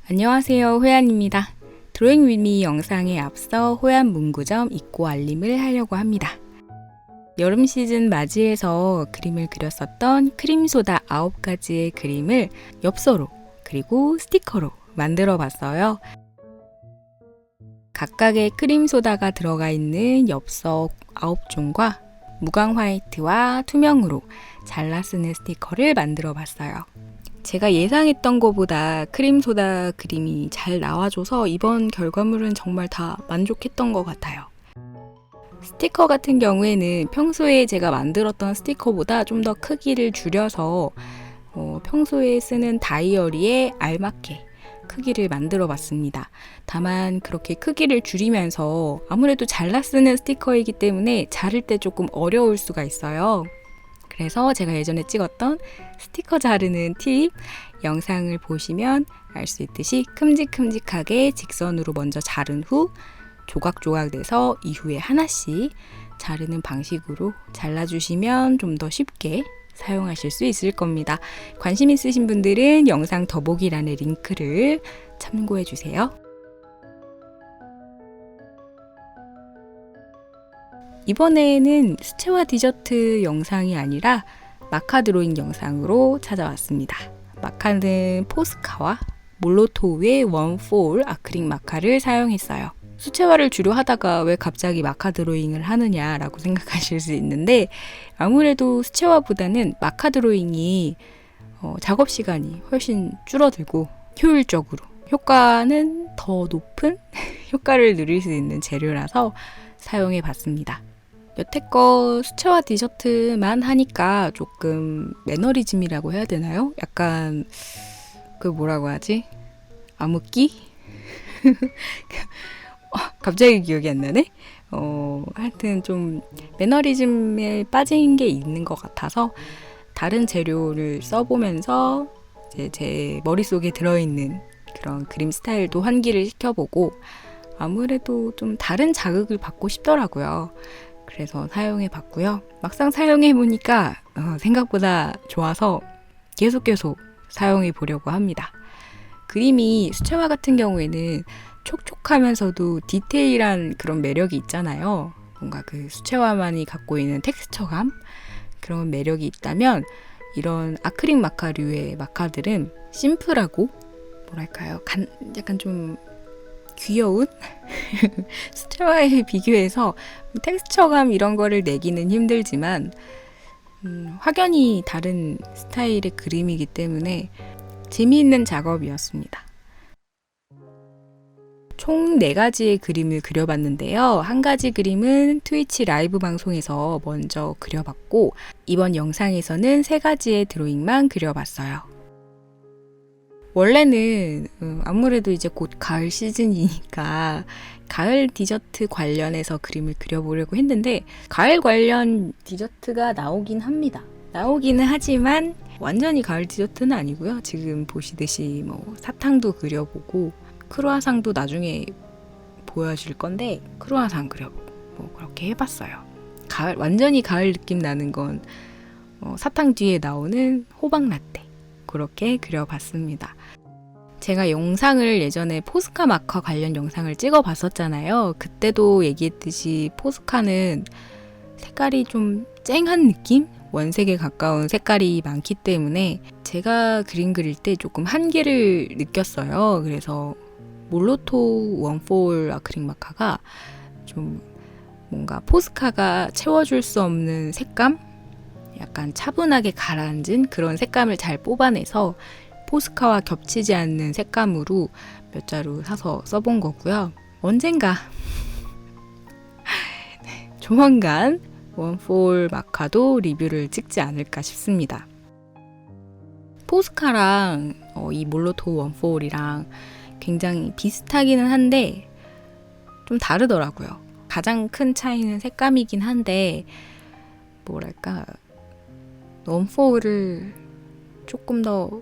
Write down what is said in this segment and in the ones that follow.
안녕하세요, 호얀입니다. 드로잉 윗미 영상에 앞서 호얀 문구점 입고 알림을 하려고 합니다. 여름 시즌 맞이해서 그림을 그렸었던 크림소다 9가지의 그림을 엽서로 그리고 스티커로 만들어 봤어요. 각각의 크림소다가 들어가 있는 엽서 9종과 무광 화이트와 투명으로 잘라 쓰는 스티커를 만들어 봤어요. 제가 예상했던 것보다 크림소다 그림이 잘 나와줘서 이번 결과물은 정말 다 만족했던 것 같아요. 스티커 같은 경우에는 평소에 제가 만들었던 스티커보다 좀 더 크기를 줄여서 평소에 쓰는 다이어리에 알맞게 크기를 만들어 봤습니다. 다만 그렇게 크기를 줄이면서 아무래도 잘라 쓰는 스티커이기 때문에 자를 때 조금 어려울 수가 있어요. 그래서 제가 예전에 찍었던 스티커 자르는 팁 영상을 보시면 알 수 있듯이 큼직큼직하게 직선으로 먼저 자른 후 조각조각 내서 이후에 하나씩 자르는 방식으로 잘라주시면 좀 더 쉽게 사용하실 수 있을 겁니다. 관심 있으신 분들은 영상 더보기란의 링크를 참고해 주세요. 이번에는 수채화 디저트 영상이 아니라 마카 드로잉 영상으로 찾아왔습니다. 마카는 포스카와 몰로토우의 원폴 아크릴 마카를 사용했어요. 수채화를 주로 하다가 왜 갑자기 마카 드로잉을 하느냐라고 생각하실 수 있는데 아무래도 수채화보다는 마카 드로잉이 작업 시간이 훨씬 줄어들고 효율적으로 효과는 더 높은 효과를 누릴 수 있는 재료라서 사용해 봤습니다. 여태껏 수채화 디저트만 하니까 조금 매너리즘이라고 해야 되나요? 약간 그 뭐라고 하지? 암흑기? 갑자기 기억이 안 나네? 하여튼 좀 매너리즘에 빠진 게 있는 것 같아서 다른 재료를 써보면서 이제 제 머릿속에 들어있는 그런 그림 스타일도 환기를 시켜보고 아무래도 좀 다른 자극을 받고 싶더라고요. 그래서 사용해 봤고요. 막상 사용해 보니까 생각보다 좋아서 계속 사용해 보려고 합니다. 그림이 수채화 같은 경우에는 촉촉하면서도 디테일한 그런 매력이 있잖아요. 뭔가 그 수채화만이 갖고 있는 텍스처감? 그런 매력이 있다면 이런 아크릴 마카류의 마카들은 심플하고 뭐랄까요? 약간 좀 귀여운 수채화에 비교해서 텍스처감 이런 거를 내기는 힘들지만 확연히 다른 스타일의 그림이기 때문에 재미있는 작업이었습니다. 총 4가지의 그림을 그려봤는데요. 한 가지 그림은 트위치 라이브 방송에서 먼저 그려봤고 이번 영상에서는 3가지의 드로잉만 그려봤어요. 원래는 아무래도 이제 곧 가을 시즌이니까 가을 디저트 관련해서 그림을 그려보려고 했는데 가을 관련 디저트가 나오긴 합니다. 나오기는 하지만 완전히 가을 디저트는 아니고요. 지금 보시듯이 뭐 사탕도 그려보고 크루아상도 나중에 보여줄 건데 크루아상 그려보고 뭐 그렇게 해봤어요. 완전히 가을 느낌 나는 건 사탕 뒤에 나오는 호박 라떼 그렇게 그려봤습니다. 제가 영상을 예전에 포스카 마카 관련 영상을 찍어봤었잖아요. 그때도 얘기했듯이 포스카는 색깔이 좀 쨍한 느낌? 원색에 가까운 색깔이 많기 때문에 제가 그림 그릴 때 조금 한계를 느꼈어요. 그래서 몰로토 원폴 아크릴 마카가 좀 뭔가 포스카가 채워줄 수 없는 색감? 약간 차분하게 가라앉은 그런 색감을 잘 뽑아내서 포스카와 겹치지 않는 색감으로 몇 자루 사서 써본 거고요. 언젠가 조만간 원폴 마카도 리뷰를 찍지 않을까 싶습니다. 포스카랑 이 몰로토 원폴이랑 굉장히 비슷하기는 한데 좀 다르더라고요. 가장 큰 차이는 색감이긴 한데 뭐랄까 원폴을 조금 더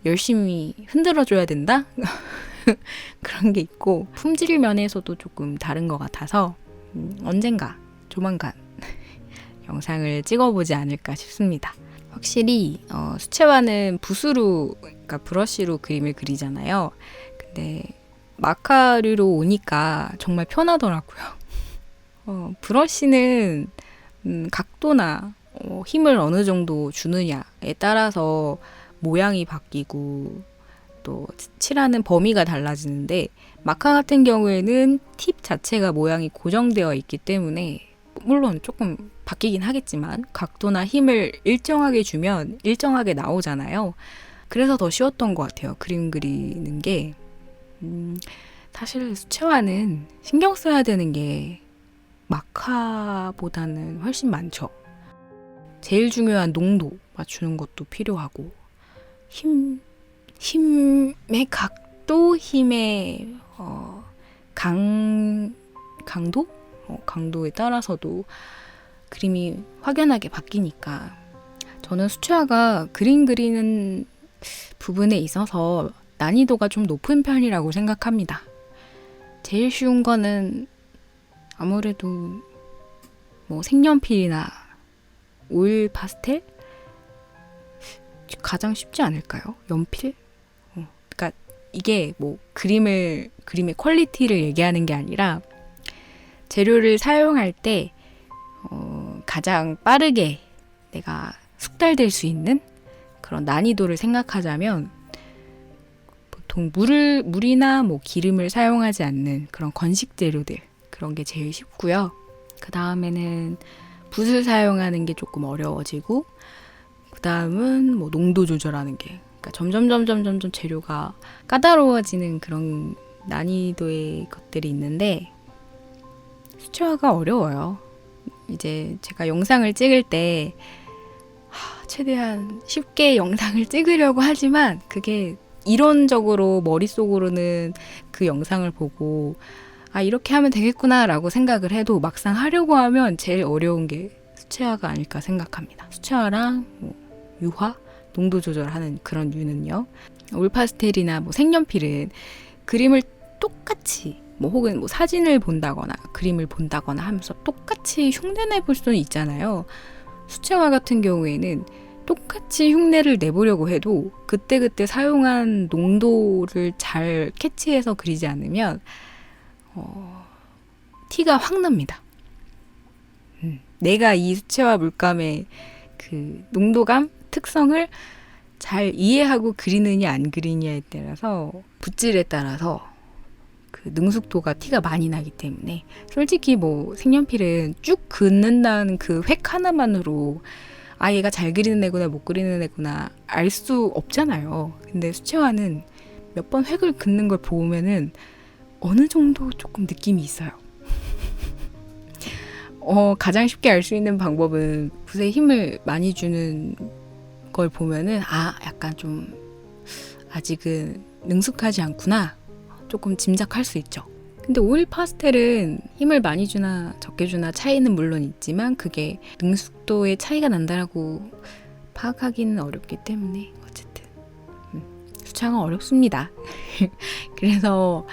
열심히 흔들어줘야 된다? 그런 게 있고 품질 면에서도 조금 다른 것 같아서 언젠가 조만간 영상을 찍어보지 않을까 싶습니다. 확실히 수채화는 붓으로, 그러니까 브러쉬로 그림을 그리잖아요. 근데 마카류로 오니까 정말 편하더라고요. 브러쉬는 각도나 힘을 어느 정도 주느냐에 따라서 모양이 바뀌고 또 칠하는 범위가 달라지는데, 마카 같은 경우에는 팁 자체가 모양이 고정되어 있기 때문에 물론 조금 바뀌긴 하겠지만 각도나 힘을 일정하게 주면 일정하게 나오잖아요. 그래서 더 쉬웠던 것 같아요, 그림 그리는 게. 사실 수채화는 신경 써야 되는 게 마카보다는 훨씬 많죠. 제일 중요한 농도 맞추는 것도 필요하고, 힘의 각도, 힘의 강도? 강도에 따라서도 그림이 확연하게 바뀌니까, 저는 수채화가 그림 그리는 부분에 있어서 난이도가 좀 높은 편이라고 생각합니다. 제일 쉬운 거는 아무래도 색연필이나 오일 파스텔? 가장 쉽지 않을까요? 연필? 그러니까 이게 그림의 퀄리티를 얘기하는 게 아니라, 재료를 사용할 때 가장 빠르게 내가 숙달될 수 있는 그런 난이도를 생각하자면, 보통 물이나 기름을 사용하지 않는 그런 건식 재료들, 그런 게 제일 쉽고요. 그 다음에는 붓을 사용하는 게 조금 어려워지고, 그 다음은 농도 조절하는 게, 그러니까 점점 재료가 까다로워지는 그런 난이도의 것들이 있는데, 수채화가 어려워요. 이제 제가 영상을 찍을 때 최대한 쉽게 영상을 찍으려고 하지만, 그게 이론적으로 머릿속으로는 그 영상을 보고 이렇게 하면 되겠구나 라고 생각을 해도, 막상 하려고 하면 제일 어려운 게 수채화가 아닐까 생각합니다. 수채화랑 유화? 농도 조절하는 그런 유는요. 올파스텔이나 색연필은 그림을 똑같이 혹은 사진을 본다거나 그림을 본다거나 하면서 똑같이 흉내내 볼 수는 있잖아요. 수채화 같은 경우에는 똑같이 흉내를 내보려고 해도 그때그때 사용한 농도를 잘 캐치해서 그리지 않으면 티가 확 납니다. 내가 이 수채화 물감의 그 농도감, 특성을 잘 이해하고 그리느냐 안 그리느냐에 따라서, 붓질에 따라서 그 능숙도가 티가 많이 나기 때문에, 솔직히 색연필은 쭉 긋는다는 그 획 하나만으로 얘가 잘 그리는 애구나 못 그리는 애구나 알 수 없잖아요. 근데 수채화는 몇 번 획을 긋는 걸 보면은 어느 정도 조금 느낌이 있어요. 가장 쉽게 알 수 있는 방법은 붓에 힘을 많이 주는 걸 보면은 약간 좀 아직은 능숙하지 않구나, 조금 짐작할 수 있죠. 근데 오일 파스텔은 힘을 많이 주나 적게 주나 차이는 물론 있지만, 그게 능숙도의 차이가 난다라고 파악하기는 어렵기 때문에, 어쨌든 수채화가 어렵습니다. 그래서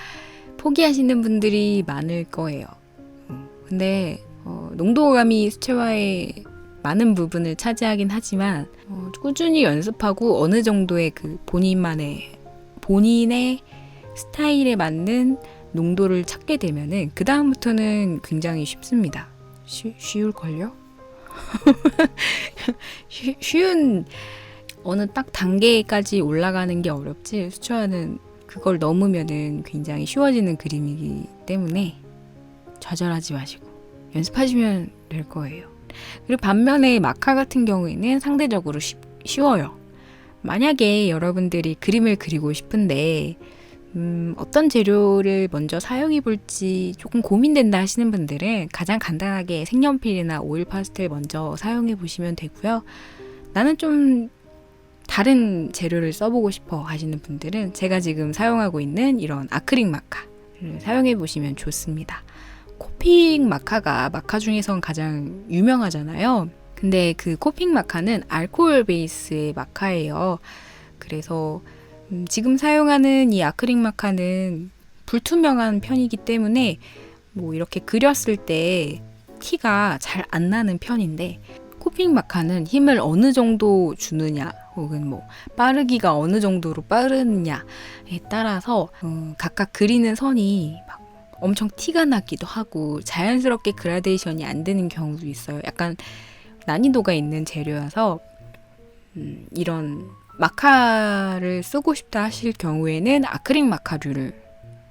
포기하시는 분들이 많을 거예요. 근데 농도감이 수채화의 많은 부분을 차지하긴 하지만, 꾸준히 연습하고 어느 정도의 그 본인의 스타일에 맞는 농도를 찾게 되면은 그 다음부터는 굉장히 쉽습니다. 쉬울걸요? 쉬운 어느 딱 단계까지 올라가는 게 어렵지, 수채화는 그걸 넘으면은 굉장히 쉬워지는 그림이기 때문에 좌절하지 마시고 연습하시면 될 거예요. 그리고 반면에 마카 같은 경우에는 상대적으로 쉬워요. 만약에 여러분들이 그림을 그리고 싶은데 어떤 재료를 먼저 사용해 볼지 조금 고민된다 하시는 분들은 가장 간단하게 색연필이나 오일 파스텔 먼저 사용해 보시면 되고요. 나는 좀 다른 재료를 써보고 싶어 하시는 분들은 제가 지금 사용하고 있는 이런 아크릴 마카를 사용해 보시면 좋습니다. 코픽 마카가 마카 중에선 가장 유명하잖아요. 근데 그 코픽 마카는 알코올 베이스의 마카예요. 그래서 지금 사용하는 이 아크릴 마카는 불투명한 편이기 때문에 이렇게 그렸을 때 티가 잘 안 나는 편인데, 코픽 마카는 힘을 어느 정도 주느냐 혹은 뭐 빠르기가 어느 정도로 빠르느냐에 따라서 각각 그리는 선이 막 엄청 티가 나기도 하고 자연스럽게 그라데이션이 안 되는 경우도 있어요. 약간 난이도가 있는 재료여서 이런 마카를 쓰고 싶다 하실 경우에는 아크릴 마카류를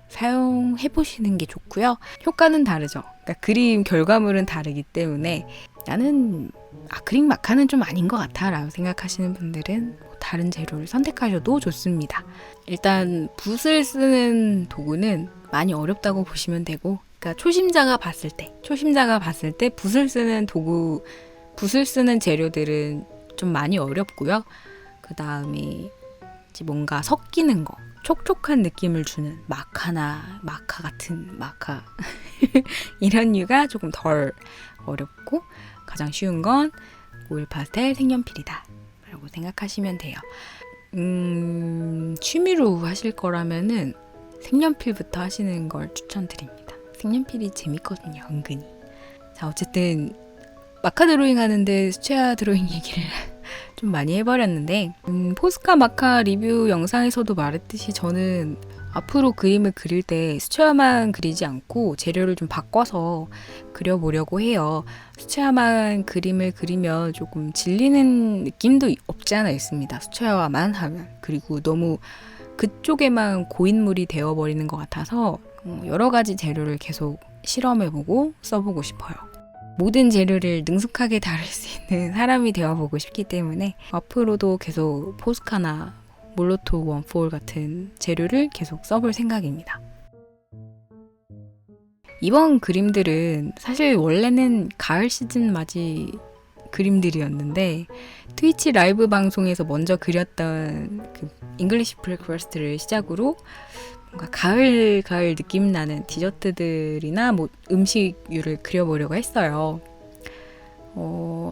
사용해 보시는 게 좋고요. 효과는 다르죠. 그러니까 그림 결과물은 다르기 때문에 나는 아크릴 마카는 좀 아닌 것 같아 라고 생각하시는 분들은 다른 재료를 선택하셔도 좋습니다. 일단 붓을 쓰는 도구는 많이 어렵다고 보시면 되고, 그러니까 초심자가 봤을 때 붓을 쓰는 도구, 붓을 쓰는 재료들은 좀 많이 어렵고요. 그 다음에 이제 뭔가 섞이는 거, 촉촉한 느낌을 주는 마카나 마카 같은 마카 이런 류가 조금 덜 어렵고, 가장 쉬운 건 오일 파스텔 색연필이다 라고 생각하시면 돼요. 취미로 하실 거라면은 색연필부터 하시는 걸 추천드립니다. 색연필이 재밌거든요, 은근히. 자, 어쨌든 마카 드로잉 하는데 수채화 드로잉 얘기를 좀 많이 해버렸는데, 포스카 마카 리뷰 영상에서도 말했듯이 저는 앞으로 그림을 그릴 때 수채화만 그리지 않고 재료를 좀 바꿔서 그려보려고 해요. 수채화만 그림을 그리면 조금 질리는 느낌도 없지 않아 있습니다. 수채화만 하면. 그리고 너무 그쪽에만 고인물이 되어버리는 것 같아서 여러 가지 재료를 계속 실험해보고 써보고 싶어요. 모든 재료를 능숙하게 다룰 수 있는 사람이 되어보고 싶기 때문에 앞으로도 계속 포스카나 몰로토 원포올 같은 재료를 계속 써볼 생각입니다. 이번 그림들은 사실 원래는 가을 시즌 맞이 그림들이었는데, 트위치 라이브 방송에서 먼저 그렸던 그 잉글리시 브레이크퍼스트를 시작으로 뭔가 가을 느낌 나는 디저트들이나 뭐 음식류를 그려보려고 했어요.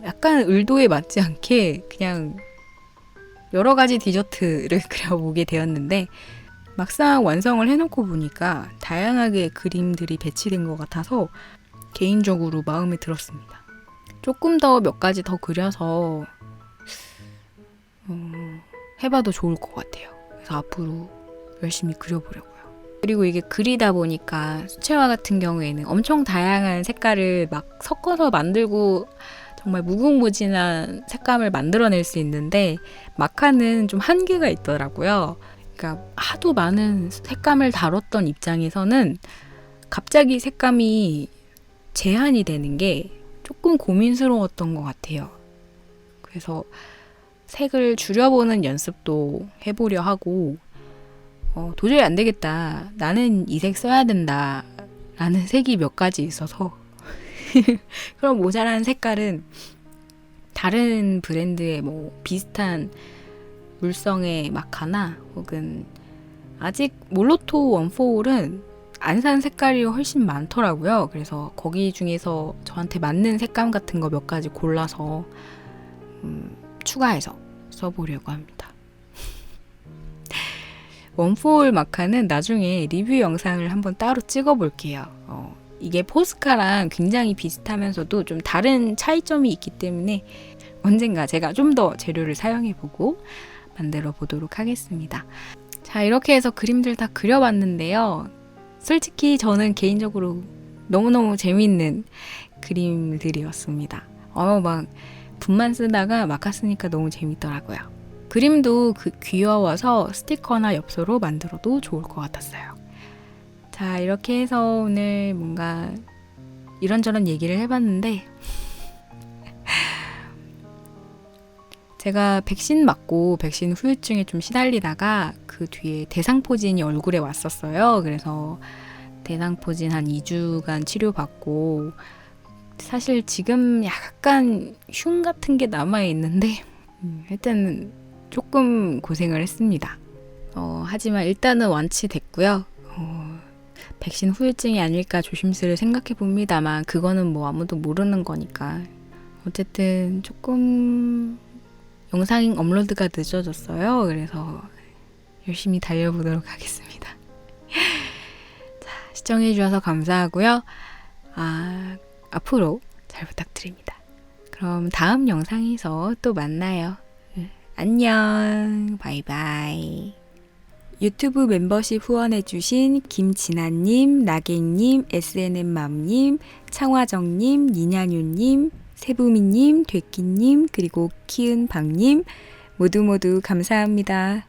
약간 의도에 맞지 않게 그냥 여러 가지 디저트를 그려보게 되었는데, 막상 완성을 해놓고 보니까 다양하게 그림들이 배치된 것 같아서 개인적으로 마음에 들었습니다. 조금 더 몇 가지 더 그려서 해봐도 좋을 것 같아요. 그래서 앞으로 열심히 그려보려고요. 그리고 이게 그리다 보니까 수채화 같은 경우에는 엄청 다양한 색깔을 막 섞어서 만들고 정말 무궁무진한 색감을 만들어낼 수 있는데, 마카는 좀 한계가 있더라고요. 그러니까 하도 많은 색감을 다뤘던 입장에서는 갑자기 색감이 제한이 되는 게 조금 고민스러웠던 것 같아요. 그래서 색을 줄여보는 연습도 해보려 하고, 도저히 안 되겠다, 나는 이 색 써야 된다 라는 색이 몇 가지 있어서 그럼 모자란 색깔은 다른 브랜드의 뭐 비슷한 물성의 마카나 혹은 아직 몰로토 원포올은 안 산 색깔이 훨씬 많더라고요. 그래서 거기 중에서 저한테 맞는 색감 같은 거 몇 가지 골라서 추가해서 써보려고 합니다. 원포올 마카는 나중에 리뷰 영상을 한번 따로 찍어볼게요. 이게 포스카랑 굉장히 비슷하면서도 좀 다른 차이점이 있기 때문에 언젠가 제가 좀 더 재료를 사용해보고 만들어 보도록 하겠습니다. 자, 이렇게 해서 그림들 다 그려봤는데요. 솔직히 저는 개인적으로 너무너무 재미있는 그림들이었습니다. 막 붓만 쓰다가 마카 쓰니까 너무 재밌더라고요. 그림도 귀여워서 스티커나 엽서로 만들어도 좋을 것 같았어요. 자, 이렇게 해서 오늘 뭔가 이런저런 얘기를 해봤는데, 제가 백신 맞고 백신 후유증에 좀 시달리다가 그 뒤에 대상포진이 얼굴에 왔었어요. 그래서 대상포진 한 2주간 치료받고, 사실 지금 약간 흉 같은 게 남아있는데 일단은 조금 고생을 했습니다. 하지만 일단은 완치됐고요. 백신 후유증이 아닐까 조심스레 생각해 봅니다만 그거는 뭐 아무도 모르는 거니까. 어쨌든 조금 영상 업로드가 늦어졌어요. 그래서 열심히 달려보도록 하겠습니다. 자, 시청해 주셔서 감사하고요. 앞으로 잘 부탁드립니다. 그럼 다음 영상에서 또 만나요. 안녕. 바이바이. 유튜브 멤버십 후원해주신 김진아님, 나갱님, SNM맘님, 창화정님, 니냐뉴님, 세부미님, 되끼님, 그리고 키은박님 모두 감사합니다.